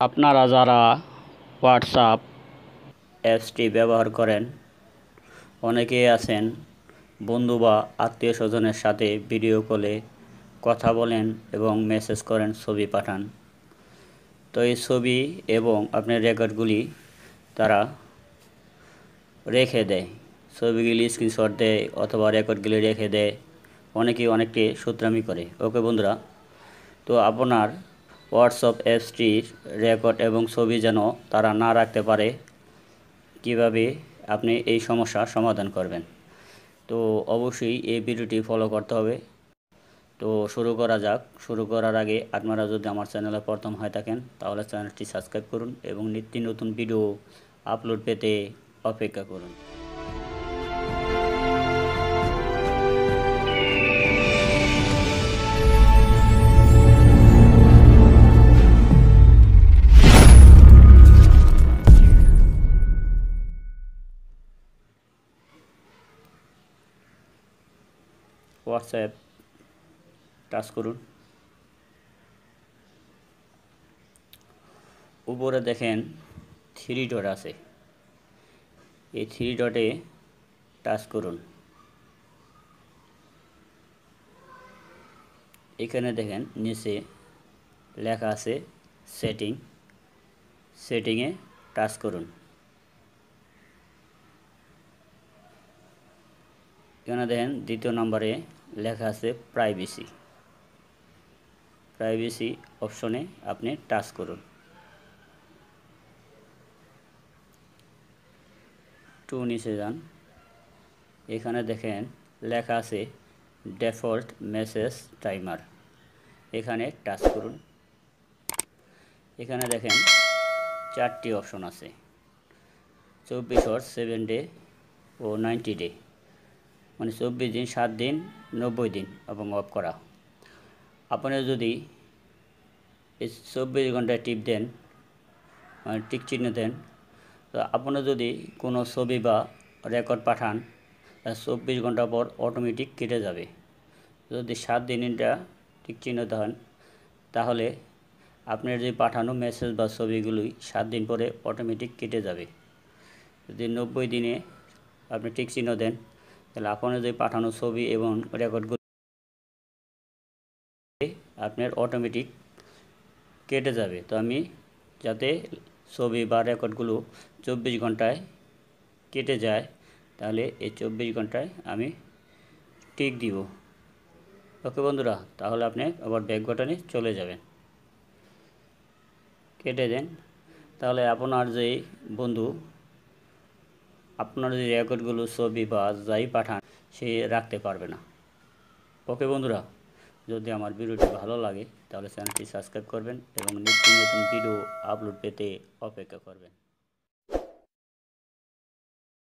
আপনারা যারা হোয়াটসঅ্যাপ অ্যাপসটি ব্যবহার করেন, অনেকেই আছেন বন্ধু বা আত্মীয় স্বজনের সাথে ভিডিও কলে কথা বলেন এবং মেসেজ করেন, ছবি পাঠান। তো এই ছবি এবং আপনার রেকর্ডগুলি তারা রেখে দেয়, ছবিগুলি স্ক্রিনশট দেয় অথবা রেকর্ডগুলি রেখে দেয়। অনেকেই অনেকটি সূত্রামি করে। ওকে বন্ধুরা, তো আপনার হোয়াটসঅ্যাপ অ্যাপসটির রেকর্ড এবং ছবি যেন তারা না রাখতে পারে, কিভাবে আপনি এই সমস্যার সমাধান করবেন, তো অবশ্যই এই ভিডিওটি ফলো করতে হবে। তো শুরু করা যাক। শুরু করার আগে আপনারা যদি আমার চ্যানেলে প্রথম হয়ে থাকেন তাহলে চ্যানেলটি সাবস্ক্রাইব করুন এবং নিত্য নতুন ভিডিও আপলোড পেতে অপেক্ষা করুন। হোয়াটসঅ্যাপ টাচ করুন। উপরে দেখেন 3 ডট আছে, এই 3 ডটে টাচ করুন। এখানে দেখেন নিচে লেখা আছে সেটিং, সেটিংয়ে টাচ করুন। এখানে দেখেন দ্বিতীয় নম্বরে লেখা আছে প্রাইভেসি, প্রাইভেসি অপশনে আপনি টাচ করুন। টু নিচে যান, এখানে দেখেন লেখা আছে ডিফল্ট মেসেজ টাইমার, এখানে টাচ করুন। এখানে দেখেন 4টি অপশন আছে, 24 আওয়ার, 7 ডে ও 90 ডে, মানে 24 দিন, 7 দিন, 90 দিন এবং অফ করা। আপনি যদি এই 24 ঘন্টায় টিপ দেন, মানে টিক চিহ্ন দেন, তো আপনি যদি কোনো ছবি বা রেকর্ড পাঠান 24 ঘন্টা পর অটোমেটিক কেটে যাবে। যদি 7 দিন এটা টিক চিহ্ন দেন তাহলে আপনার যে পাঠানো মেসেজ বা ছবিগুলি 7 দিন পরে অটোমেটিক কেটে যাবে। যদি 90 দিনে আপনি টিক চিহ্ন দেন তাহলে আপনার যে পাঠানো ছবি এবং রেকর্ডগুলি আপনার অটোমেটিক কেটে যাবে। তো আমি যাতে ছবি বা রেকর্ডগুলো 24 ঘন্টায় কেটে যায়, তাহলে এই 24 ঘন্টায় আমি টিক দিব। ওকে বন্ধুরা, তাহলে আপনি আবার ব্যাক বাটনে চলে যাবেন, কেটে দেন। তাহলে আপনার যে বন্ধু আপনার যে রেকর্ডগুলো, ছবি বা যাই পাঠান, সে রাখতে পারবে না। ওকে বন্ধুরা, যদি আমার ভিডিওটি ভালো লাগে তাহলে চ্যানেলটি সাবস্ক্রাইব করবেন এবং নিত্য নতুন ভিডিও আপলোড পেতে অপেক্ষা করবেন।